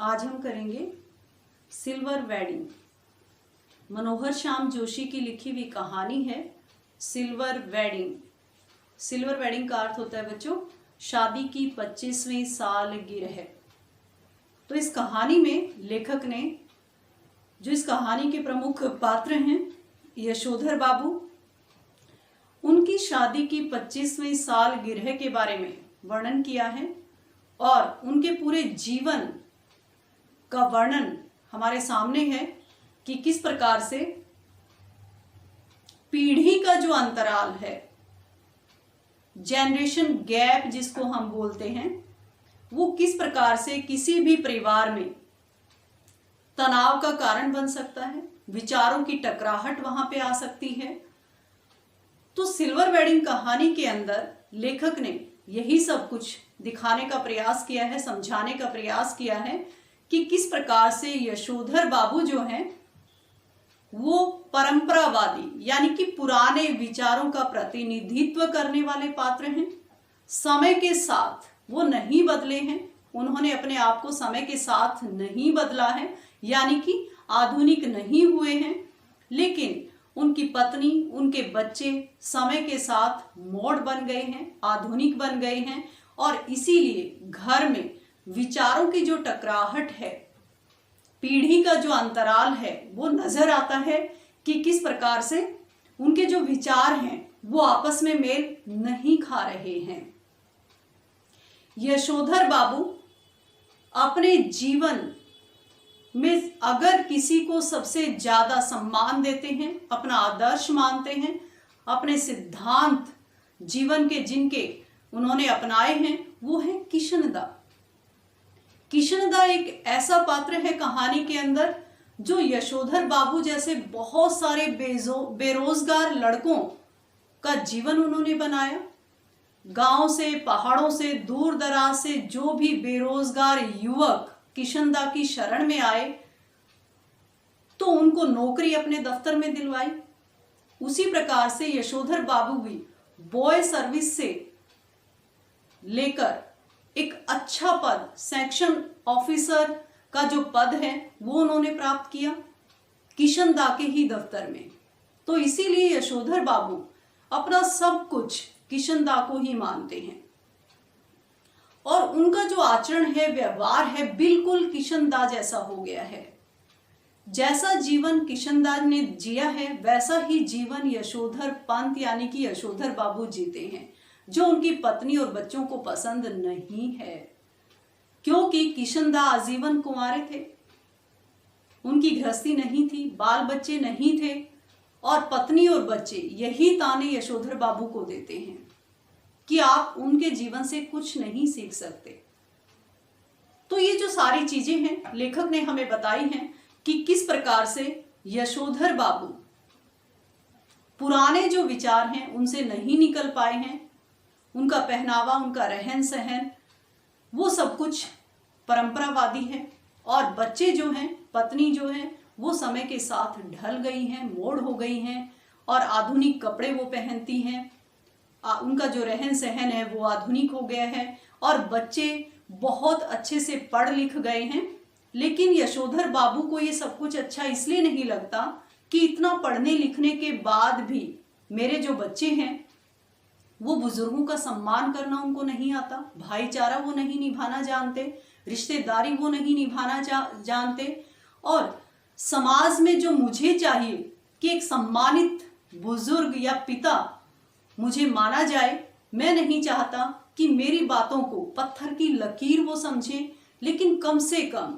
आज हम करेंगे सिल्वर वेडिंग। मनोहर श्याम जोशी की लिखी हुई कहानी है सिल्वर वेडिंग। सिल्वर वेडिंग का अर्थ होता है बच्चों शादी की 25वीं सालगिरह। तो इस कहानी में लेखक ने जो इस कहानी के प्रमुख पात्र हैं यशोधर बाबू, उनकी शादी की 25वीं सालगिरह के बारे में वर्णन किया है और उनके पूरे जीवन का वर्णन हमारे सामने है कि किस प्रकार से पीढ़ी का जो अंतराल है, जनरेशन गैप जिसको हम बोलते हैं, वो किस प्रकार से किसी भी परिवार में तनाव का कारण बन सकता है, विचारों की टकराहट वहां पे आ सकती है। तो सिल्वर वेडिंग कहानी के अंदर लेखक ने यही सब कुछ दिखाने का प्रयास किया है, समझाने का प्रयास किया है कि किस प्रकार से यशोधर बाबू जो हैं वो परंपरावादी यानी कि पुराने विचारों का प्रतिनिधित्व करने वाले पात्र हैं। समय के साथ वो नहीं बदले हैं, उन्होंने अपने आप को समय के साथ नहीं बदला है, यानी कि आधुनिक नहीं हुए हैं। लेकिन उनकी पत्नी, उनके बच्चे समय के साथ मॉड बन गए हैं, आधुनिक बन गए हैं और इसीलिए घर में विचारों की जो टकराहट है, पीढ़ी का जो अंतराल है, वो नजर आता है कि किस प्रकार से उनके जो विचार हैं वो आपस में मेल नहीं खा रहे हैं। यशोधर बाबू अपने जीवन में अगर किसी को सबसे ज्यादा सम्मान देते हैं, अपना आदर्श मानते हैं, अपने सिद्धांत जीवन के जिनके उन्होंने अपनाए हैं, वो है किशनदा। किशनदा एक ऐसा पात्र है कहानी के अंदर जो यशोधर बाबू जैसे बहुत सारे बेरोजगार लड़कों का जीवन उन्होंने बनाया। गांव से, पहाड़ों से, दूर दराज से जो भी बेरोजगार युवक किशनदा की शरण में आए तो उनको नौकरी अपने दफ्तर में दिलवाई। उसी प्रकार से यशोधर बाबू भी बॉय सर्विस से लेकर एक अच्छा पद, सेक्शन ऑफिसर का जो पद है वो उन्होंने प्राप्त किया किशनदा के ही दफ्तर में। तो इसीलिए यशोधर बाबू अपना सब कुछ किशनदा को ही मानते हैं और उनका जो आचरण है, व्यवहार है, बिल्कुल किशनदा जैसा हो गया है। जैसा जीवन किशनदा ने जिया है वैसा ही जीवन यशोधर पंत यानी कि यशोधर बाबू जीते हैं, जो उनकी पत्नी और बच्चों को पसंद नहीं है, क्योंकि किशनदा आजीवन कुंवारे थे, उनकी गृहस्थी नहीं थी, बाल बच्चे नहीं थे और पत्नी और बच्चे यही ताने यशोधर बाबू को देते हैं कि आप उनके जीवन से कुछ नहीं सीख सकते। तो ये जो सारी चीजें हैं लेखक ने हमें बताई हैं कि किस प्रकार से यशोधर बाबू पुराने जो विचार हैं उनसे नहीं निकल पाए हैं। उनका पहनावा, उनका रहन सहन, वो सब कुछ परंपरावादी है और बच्चे जो हैं, पत्नी जो है, वो समय के साथ ढल गई हैं, मोड़ हो गई हैं और आधुनिक कपड़े वो पहनती हैं। उनका जो रहन सहन है वो आधुनिक हो गया है और बच्चे बहुत अच्छे से पढ़ लिख गए हैं। लेकिन यशोधर बाबू को ये सब कुछ अच्छा इसलिए नहीं लगता कि इतना पढ़ने लिखने के बाद भी मेरे जो बच्चे हैं वो बुजुर्गों का सम्मान करना उनको नहीं आता, भाईचारा वो नहीं निभाना जानते, रिश्तेदारी वो नहीं निभाना जानते और समाज में जो मुझे चाहिए कि एक सम्मानित बुजुर्ग या पिता मुझे माना जाए, मैं नहीं चाहता कि मेरी बातों को पत्थर की लकीर वो समझे, लेकिन कम से कम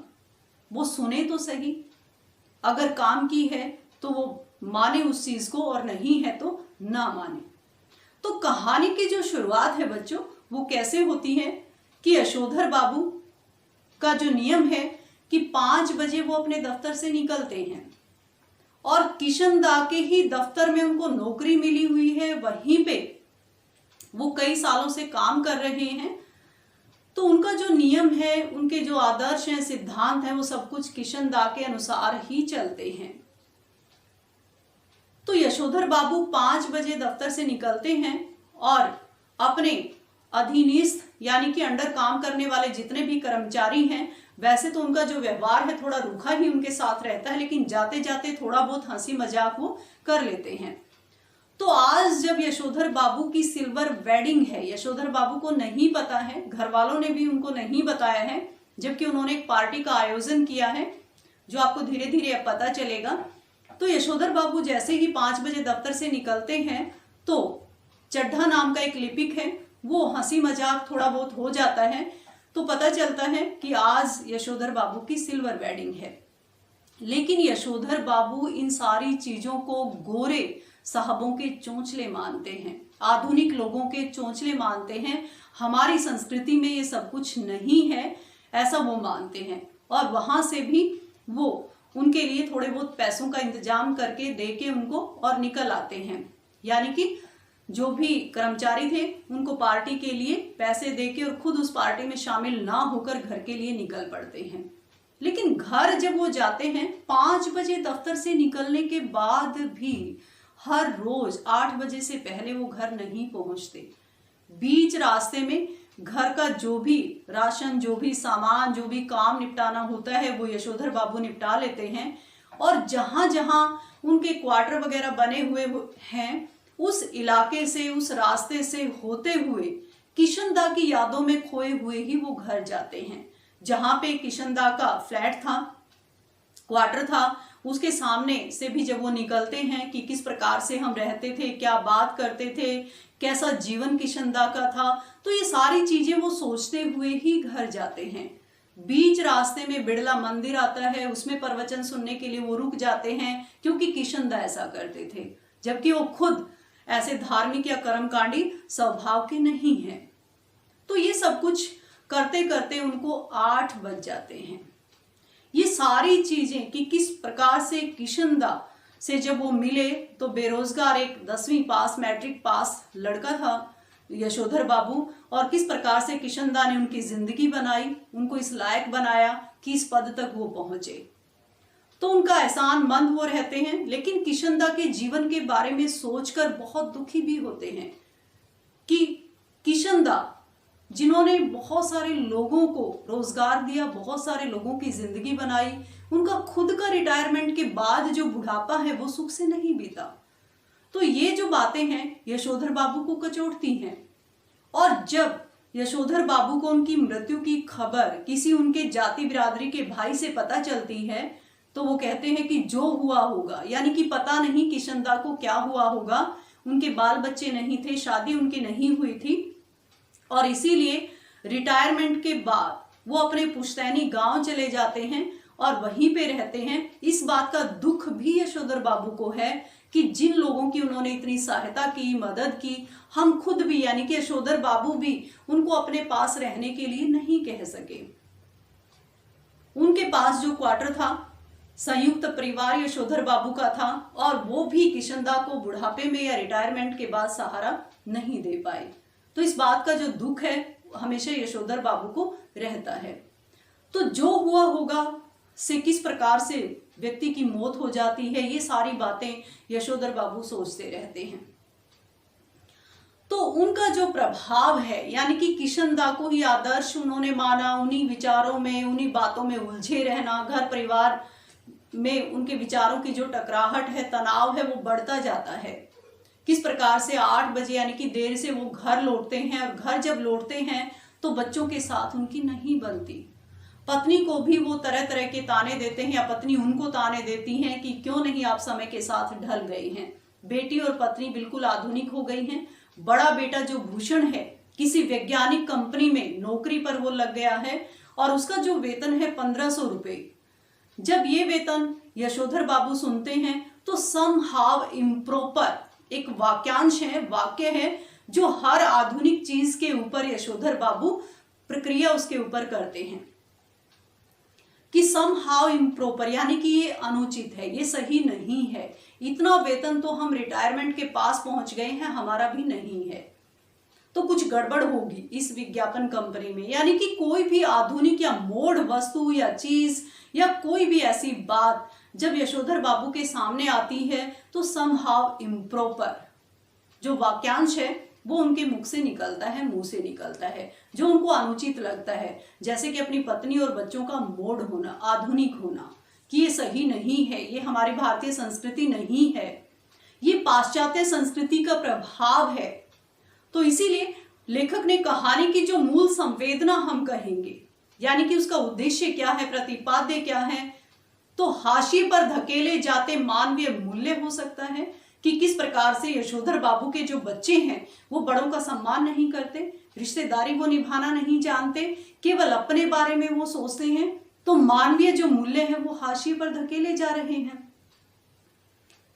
वो सुने तो सही। अगर काम की है तो वो माने उस चीज को और नहीं है तो ना माने। तो कहानी की जो शुरुआत है बच्चों वो कैसे होती है कि यशोधर बाबू का जो नियम है कि 5 बजे वो अपने दफ्तर से निकलते हैं और किशनदा के ही दफ्तर में उनको नौकरी मिली हुई है, वहीं पे वो कई सालों से काम कर रहे हैं। तो उनका जो नियम है, उनके जो आदर्श हैं, सिद्धांत हैं, वो सब कुछ किशनदा के अनुसार ही चलते हैं। तो यशोधर बाबू 5 बजे दफ्तर से निकलते हैं और अपने अधीनस्थ यानी कि अंडर काम करने वाले जितने भी कर्मचारी हैं वैसे तो उनका जो व्यवहार है थोड़ा रूखा ही उनके साथ रहता है, लेकिन जाते जाते थोड़ा बहुत हंसी मजाक वो कर लेते हैं। तो आज जब यशोधर बाबू की सिल्वर वेडिंग है, यशोधर बाबू को नहीं पता है, घर वालों ने भी उनको नहीं बताया है, जबकि उन्होंने एक पार्टी का आयोजन किया है जो आपको धीरे धीरे अब पता चलेगा। तो यशोधर बाबू जैसे ही 5 बजे दफ्तर से निकलते हैं तो चड्ढा नाम का एक लिपिक है, वो हंसी मजाक थोड़ा बहुत हो जाता है, तो पता चलता है कि आज यशोधर बाबू की सिल्वर वेडिंग है। लेकिन यशोधर बाबू इन सारी चीजों को गोरे साहबों के चोंचले मानते हैं, आधुनिक लोगों के चोंचले मानते हैं। हमारी संस्कृति में ये सब कुछ नहीं है, ऐसा वो मानते हैं। और वहां से भी वो उनके लिए थोड़े बहुत पैसों का इंतजाम करके दे के उनको और निकल आते हैं। यानी कि जो भी कर्मचारी थे उनको पार्टी के लिए पैसे देके और खुद उस पार्टी में शामिल ना होकर घर के लिए निकल पड़ते हैं। लेकिन घर जब वो जाते हैं 5 बजे दफ्तर से निकलने के बाद भी हर रोज 8 बजे से पहले वो घर नहीं पहुंचते। बीच रास्ते में घर का जो भी राशन, जो भी सामान, जो भी काम निपटाना होता है वो यशोधर बाबू निपटा लेते हैं। और जहां जहां उनके क्वार्टर वगैरह बने हुए हैं उस इलाके से, उस रास्ते से होते हुए किशनदा की यादों में खोए हुए ही वो घर जाते हैं। जहां पे किशनदा का फ्लैट था, क्वार्टर था, उसके सामने से भी जब वो निकलते हैं कि किस प्रकार से हम रहते थे, क्या बात करते थे, कैसा जीवन किशनदा का था, तो ये सारी चीजें वो सोचते हुए ही घर जाते हैं। बीच रास्ते में बिड़ला मंदिर आता है, उसमें प्रवचन सुनने के लिए वो रुक जाते हैं क्योंकि किशनदा ऐसा करते थे, जबकि वो खुद ऐसे धार्मिक या कर्मकांडी स्वभाव के नहीं हैं। तो ये सब कुछ करते करते उनको 8 बज जाते हैं। ये सारी चीजें कि किस प्रकार से किशनदा से जब वो मिले तो बेरोजगार एक 10वीं पास, मैट्रिक पास लड़का था यशोधर बाबू, और किस प्रकार से किशनदा ने उनकी जिंदगी बनाई, उनको इस लायक बनाया कि इस पद तक वो पहुंचे। तो उनका एहसान मंद वो रहते हैं, लेकिन किशनदा के जीवन के बारे में सोचकर बहुत दुखी भी होते हैं कि किशनदा जिन्होंने बहुत सारे लोगों को रोजगार दिया, बहुत सारे लोगों की जिंदगी बनाई, उनका खुद का रिटायरमेंट के बाद जो बुढ़ापा है वो सुख से नहीं बीता। तो ये जो बातें हैं यशोधर बाबू को कचोटती हैं। और जब यशोधर बाबू को उनकी मृत्यु की खबर किसी उनके जाति बिरादरी के भाई से पता चलती है तो वो कहते हैं कि जो हुआ होगा, यानी कि पता नहीं किशनदा को क्या हुआ होगा, उनके बाल बच्चे नहीं थे, शादी उनकी नहीं हुई थी, और इसीलिए रिटायरमेंट के बाद वो अपने पुश्तैनी गांव चले जाते हैं और वहीं पे रहते हैं। इस बात का दुख भी यशोधर बाबू को है कि जिन लोगों की उन्होंने इतनी सहायता की, मदद की, हम खुद भी यानी कि यशोधर बाबू भी उनको अपने पास रहने के लिए नहीं कह सके। उनके पास जो क्वार्टर था संयुक्त परिवार यशोधर बाबू का था, और वो भी किशनदा को बुढ़ापे में या रिटायरमेंट के बाद सहारा नहीं दे पाए। तो इस बात का जो दुख है हमेशा यशोधर बाबू को रहता है। तो जो हुआ होगा से किस प्रकार से व्यक्ति की मौत हो जाती है, ये सारी बातें यशोधर बाबू सोचते रहते हैं। तो उनका जो प्रभाव है, यानी कि किशनदा को ही आदर्श उन्होंने माना, उन्हीं विचारों में, उन्हीं बातों में उलझे रहना, घर परिवार में उनके विचारों की जो टकराहट है, तनाव है, वो बढ़ता जाता है। किस प्रकार से 8 बजे यानी कि देर से वो घर लौटते हैं, और घर जब लौटते हैं तो बच्चों के साथ उनकी नहीं बनती। पत्नी को भी वो तरह तरह के ताने देते हैं, या पत्नी उनको ताने देती हैं कि क्यों नहीं आप समय के साथ ढल गए हैं। बेटी और पत्नी बिल्कुल आधुनिक हो गई हैं। बड़ा बेटा जो भूषण है किसी वैज्ञानिक कंपनी में नौकरी पर वो लग गया है, और उसका जो वेतन है 1500 रुपए। जब ये वेतन यशोधर बाबू सुनते हैं तो सम हाव इम्प्रोपर एक वाक्यांश है, वाक्य है, जो हर आधुनिक चीज के ऊपर यशोधर बाबू प्रक्रिया उसके ऊपर करते हैं कि सम हाउ इम्प्रोपर, यानी कि ये अनुचित है, ये सही नहीं है, इतना वेतन तो हम रिटायरमेंट के पास पहुंच गए हैं, हमारा भी नहीं है, तो कुछ गड़बड़ होगी इस विज्ञापन कंपनी में। यानी कि कोई भी आधुनिक या मोड़ वस्तु या चीज या कोई भी ऐसी बात जब यशोधर बाबू के सामने आती है तो समहाउ इम्प्रॉपर जो वाक्यांश है वो उनके मुख से निकलता है, मुंह से निकलता है, जो उनको अनुचित लगता है, जैसे कि अपनी पत्नी और बच्चों का मोड होना, आधुनिक होना, कि ये सही नहीं है, ये हमारी भारतीय संस्कृति नहीं है, ये पाश्चात्य संस्कृति का प्रभाव है। तो इसीलिए लेखक ने कहानी की जो मूल संवेदना हम कहेंगे, यानी कि उसका उद्देश्य क्या है, प्रतिपाद्य क्या है, तो हाशिए पर धकेले जाते मानवीय मूल्य हो सकता है कि किस प्रकार से यशोधर बाबू के जो बच्चे हैं वो बड़ों का सम्मान नहीं करते, रिश्तेदारी वो निभाना नहीं जानते, केवल अपने बारे में वो सोचते हैं। तो मानवीय जो मूल्य है वो हाशिए पर धकेले जा रहे हैं।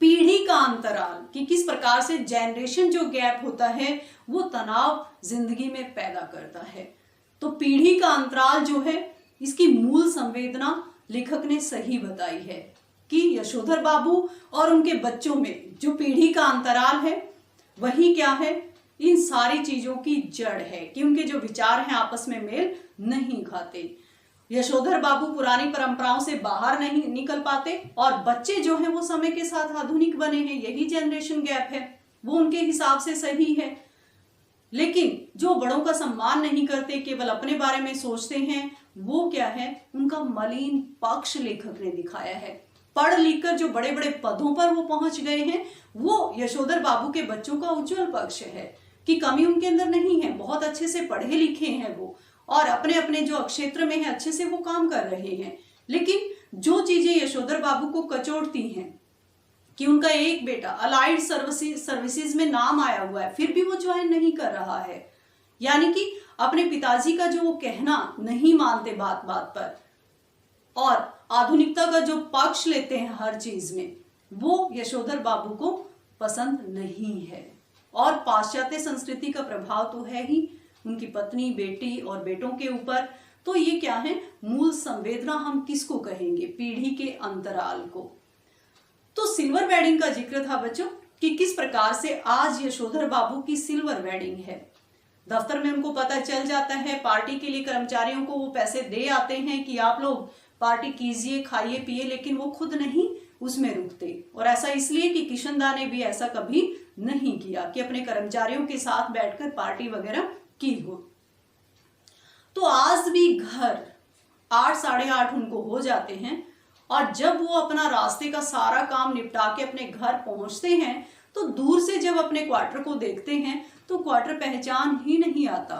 पीढ़ी का अंतराल, कि किस प्रकार से जनरेशन जो गैप होता है वो तनाव जिंदगी में पैदा करता है। तो पीढ़ी का अंतराल जो है, इसकी मूल संवेदना लेखक ने सही बताई है कि यशोधर बाबू और उनके बच्चों में जो पीढ़ी का अंतराल है वही क्या है, इन सारी चीजों की जड़ है कि उनके जो विचार हैं आपस में मेल नहीं खाते। यशोधर बाबू पुरानी परंपराओं से बाहर नहीं निकल पाते और बच्चे जो हैं वो समय के साथ आधुनिक बने हैं, यही जनरेशन गैप है, वो उनके हिसाब से सही है। लेकिन जो बड़ों का सम्मान नहीं करते, केवल अपने बारे में सोचते हैं, वो क्या है, उनका मलिन पक्ष लेखक ने दिखाया है। पढ़ लिख कर जो बड़े बड़े पदों पर वो पहुंच गए हैं, वो यशोधर बाबू के बच्चों का उज्जवल पक्ष है कि कमी उनके अंदर नहीं है, बहुत अच्छे से पढ़े लिखे हैं वो और अपने अपने जो क्षेत्र में है अच्छे से वो काम कर रहे हैं। लेकिन जो चीजें यशोधर बाबू को कचोटती हैं कि उनका एक बेटा अलाइड सर्विसेज में नाम आया हुआ है, फिर भी वो ज्वाइन नहीं कर रहा है, यानी कि अपने पिताजी का जो वो कहना नहीं मानते बात बात पर और आधुनिकता का जो पक्ष लेते हैं हर चीज में, वो यशोधर बाबू को पसंद नहीं है। और पाश्चात्य संस्कृति का प्रभाव तो है ही उनकी पत्नी, बेटी और बेटों के ऊपर। तो ये क्या है, मूल संवेदना हम किसको कहेंगे, पीढ़ी के अंतराल को। तो सिल्वर वेडिंग का जिक्र था बच्चों कि किस प्रकार से आज यशोधर बाबू की सिल्वर वेडिंग है। दफ्तर में उनको पता चल जाता है, पार्टी के लिए कर्मचारियों को वो पैसे दे आते हैं कि आप लोग पार्टी कीजिए, खाइए पिए, लेकिन वो खुद नहीं उसमें रुकते। और ऐसा इसलिए कि किशनदा ने भी ऐसा कभी नहीं किया कि अपने कर्मचारियों के साथ बैठकर पार्टी वगैरह की हो। तो आज भी घर 8 साढ़े 8 उनको हो जाते हैं और जब वो अपना रास्ते का सारा काम निपटा के अपने घर पहुंचते हैं तो दूर से जब अपने क्वार्टर को देखते हैं तो क्वार्टर पहचान ही नहीं आता।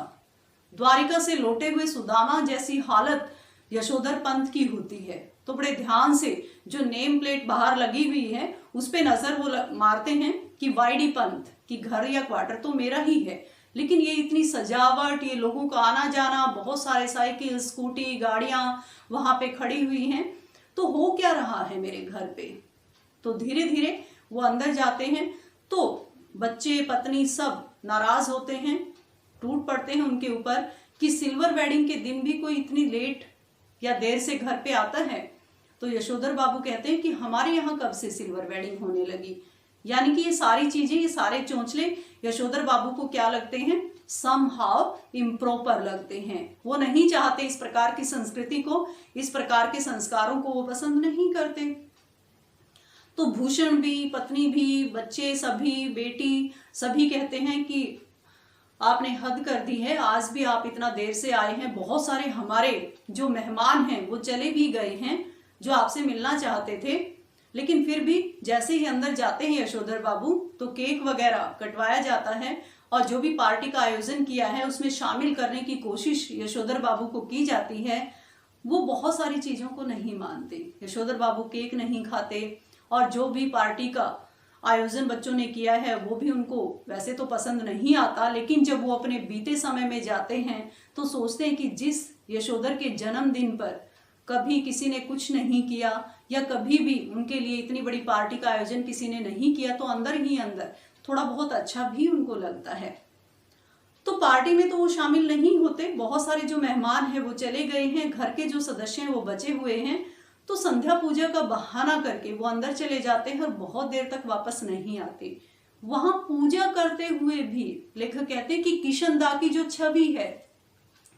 द्वारिका से लौटे हुए सुदामा जैसी हालत यशोधर पंत की होती है। तो बड़े ध्यान से जो नेम प्लेट बाहर लगी हुई है उस पे नजर वो मारते हैं कि वाईडी पंत की घर या क्वार्टर तो मेरा ही है, लेकिन ये इतनी सजावट, ये लोगों का आना जाना, बहुत सारे साइकिल, स्कूटी, गाड़ियां वहां पे खड़ी हुई हैं, तो हो क्या रहा है मेरे घर पे। तो धीरे धीरे वो अंदर जाते हैं तो बच्चे, पत्नी सब नाराज होते हैं, टूट पड़ते हैं उनके ऊपर कि सिल्वर वेडिंग के दिन भी कोई इतनी लेट या देर से घर पे आता है। तो यशोधर बाबू कहते हैं कि हमारे यहाँ कब से सिल्वर वेडिंग होने लगी, यानी कि ये सारी चीजें, ये सारे चोंचले यशोधर बाबू को क्या लगते हैं, समहाउ इम्प्रॉपर लगते हैं। वो नहीं चाहते इस प्रकार की संस्कृति को, इस प्रकार के संस्कारों को वो पसंद नहीं करते। तो भूषण भी, पत्नी भी, बच्चे सभी, बेटी सभी कहते हैं कि आपने हद कर दी है, आज भी आप इतना देर से आए हैं, बहुत सारे हमारे जो मेहमान हैं वो चले भी गए हैं जो आपसे मिलना चाहते थे। लेकिन फिर भी जैसे ही अंदर जाते हैं यशोधर बाबू तो केक वगैरह कटवाया जाता है और जो भी पार्टी का आयोजन किया है उसमें शामिल करने की कोशिश यशोधर बाबू को की जाती है। वो बहुत सारी चीजों को नहीं मानते, यशोधर बाबू केक नहीं खाते और जो भी पार्टी का आयोजन बच्चों ने किया है वो भी उनको वैसे तो पसंद नहीं आता। लेकिन जब वो अपने बीते समय में जाते हैं तो सोचते हैं कि जिस यशोधर के जन्मदिन पर कभी किसी ने कुछ नहीं किया या कभी भी उनके लिए इतनी बड़ी पार्टी का आयोजन किसी ने नहीं किया, तो अंदर ही अंदर थोड़ा बहुत अच्छा भी उनको लगता है। तो पार्टी में तो वो शामिल नहीं होते, बहुत सारे जो मेहमान हैं वो चले गए हैं, घर के जो सदस्य हैं वो बचे हुए हैं। तो संध्या पूजा का बहाना करके वो अंदर चले जाते हैं और बहुत देर तक वापस नहीं आते। वहां पूजा करते हुए भी लेखक कहते हैं कि किशनदा की जो छवि है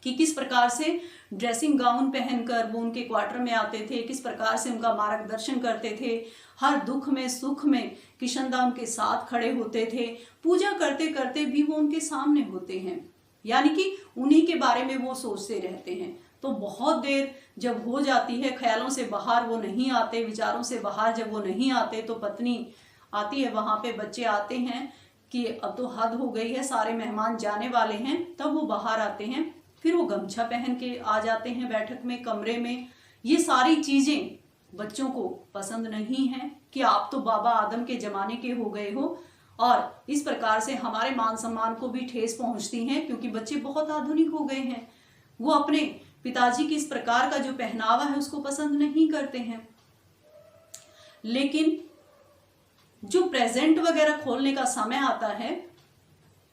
कि किस प्रकार से ड्रेसिंग गाउन पहनकर वो उनके क्वार्टर में आते थे, किस प्रकार से उनका मार्गदर्शन करते थे, हर दुख में सुख में किशनदा उनके साथ खड़े होते थे, पूजा करते करते भी वो उनके सामने होते हैं, यानी कि उन्हीं के बारे में वो सोचते रहते हैं। तो बहुत देर जब हो जाती है, ख्यालों से बाहर वो नहीं आते, विचारों से बाहर जब वो नहीं आते, तो पत्नी आती है, वहाँ पे बच्चे आते हैं कि अब तो हद हो गई है, सारे मेहमान जाने वाले हैं, तब वो बाहर आते हैं। फिर वो गमछा पहन के आ जाते हैं बैठक में, कमरे में। ये सारी चीजें बच्चों को पसंद नहीं है कि आप तो बाबा आदम के जमाने के हो गए हो, और इस प्रकार से हमारे मान सम्मान को भी ठेस पहुंचती है, क्योंकि बच्चे बहुत आधुनिक हो गए हैं। वो अपने पिताजी की इस प्रकार का जो पहनावा है उसको पसंद नहीं करते हैं। लेकिन जो प्रेजेंट वगैरह खोलने का समय आता है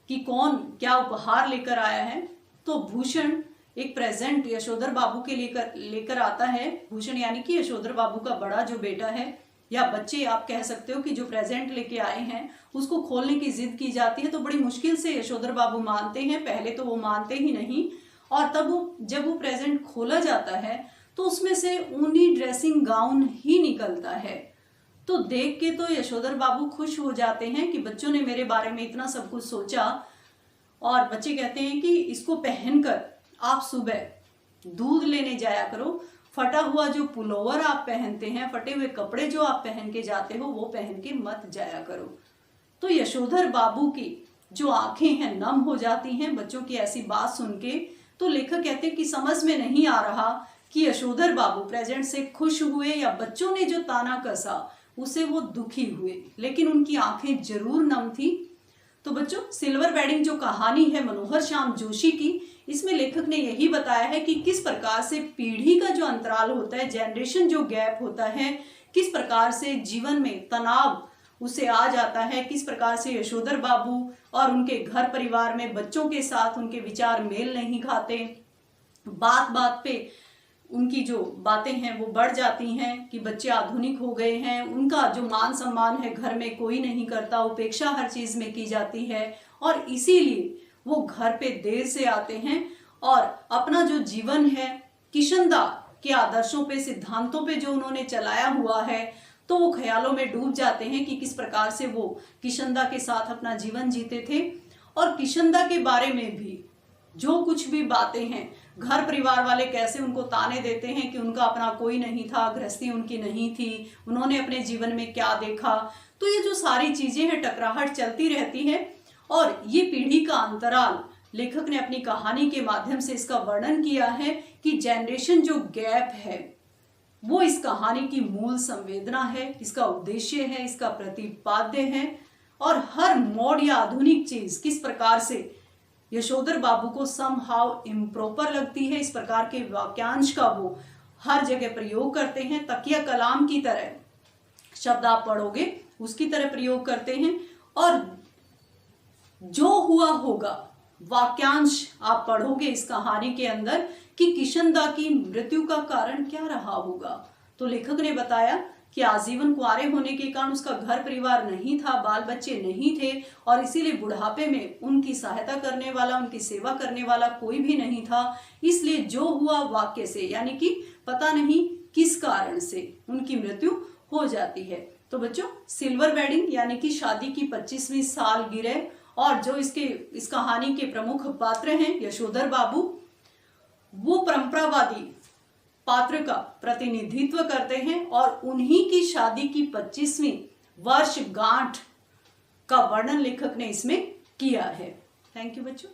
कि कौन क्या उपहार लेकर आया है, तो भूषण एक प्रेजेंट यशोधर बाबू के लेकर आता है। भूषण यानी कि यशोधर बाबू का बड़ा जो बेटा है, या बच्चे आप कह सकते हो, कि जो प्रेजेंट लेके आए हैं उसको खोलने की जिद की जाती है। तो बड़ी मुश्किल से यशोधर बाबू मानते हैं, पहले तो वो मानते ही नहीं, और तब जब वो प्रेजेंट खोला जाता है तो उसमें से ऊनी ड्रेसिंग गाउन ही निकलता है। तो देख के तो यशोधर बाबू खुश हो जाते हैं कि बच्चों ने मेरे बारे में इतना सब कुछ सोचा, और बच्चे कहते हैं कि इसको पहनकर आप सुबह दूध लेने जाया करो, फटा हुआ जो पुलोवर आप पहनते हैं, फटे हुए कपड़े जो आप पहन के जाते हो, वो पहन के मत जाया करो। तो यशोधर बाबू की जो आंखें हैं नम हो जाती हैं बच्चों की ऐसी बात सुन के। तो लेखक कहते हैं कि समझ में नहीं आ रहा कि यशोधर बाबू प्रेजेंट से खुश हुए या बच्चों ने जो ताना कसा उसे वो दुखी हुए, लेकिन उनकी आंखें जरूर नम थी। तो बच्चों, सिल्वर वेडिंग जो कहानी है मनोहर श्याम जोशी की, इसमें लेखक ने यही बताया है कि किस प्रकार से पीढ़ी का जो अंतराल होता है, जनरेशन जो गैप होता है, किस प्रकार से जीवन में तनाव उसे आ जाता है, किस प्रकार से यशोधर बाबू और उनके घर परिवार में बच्चों के साथ उनके विचार मेल नहीं खाते, बात बात पे उनकी जो बातें हैं वो बढ़ जाती हैं कि बच्चे आधुनिक हो गए हैं, उनका जो मान सम्मान है घर में कोई नहीं करता, उपेक्षा हर चीज में की जाती है, और इसीलिए वो घर पे देर से आते हैं और अपना जो जीवन है किशनदा के आदर्शों पे, सिद्धांतों पे जो उन्होंने चलाया हुआ है, तो वो ख्यालों में डूब जाते हैं कि किस प्रकार से वो किशनदा के साथ अपना जीवन जीते थे। और किशनदा के बारे में भी जो कुछ भी बातें हैं, घर परिवार वाले कैसे उनको ताने देते हैं कि उनका अपना कोई नहीं था, गृहस्थी उनकी नहीं थी, उन्होंने अपने जीवन में क्या देखा, तो ये जो सारी चीजें हैं टकराहट चलती रहती है। और ये पीढ़ी का अंतराल लेखक ने अपनी कहानी के माध्यम से इसका वर्णन किया है कि जनरेशन जो गैप है वो इस कहानी की मूल संवेदना है, इसका उद्देश्य है, इसका प्रतिपाद्य है। और हर मॉड या आधुनिक चीज किस प्रकार से यशोधर बाबू को समहाउ इम्प्रॉपर लगती है, इस प्रकार के वाक्यांश का वो हर जगह प्रयोग करते हैं। तकिया कलाम की तरह शब्द आप पढ़ोगे उसकी तरह प्रयोग करते हैं, और जो हुआ होगा वाक्यांश आप पढ़ोगे इस कहानी के अंदर कि किशनदा की मृत्यु का कारण क्या रहा होगा। तो लेखक ने बताया कि आजीवन कुंवारे होने के कारण उसका घर परिवार नहीं था, बाल बच्चे नहीं थे, और इसीलिए बुढ़ापे में उनकी सहायता करने वाला, उनकी सेवा करने वाला कोई भी नहीं था। इसलिए जो हुआ वाक्य से, यानी कि पता नहीं किस कारण से उनकी मृत्यु हो जाती है। तो बच्चों, सिल्वर वेडिंग यानी कि शादी की 25वीं सालगिरह, और जो इस कहानी के प्रमुख पात्र हैं यशोधर बाबू, वो परंपरावादी पात्र का प्रतिनिधित्व करते हैं, और उन्हीं की शादी की 25वीं वर्षगांठ का वर्णन लेखक ने इसमें किया है। थैंक यू बच्चों।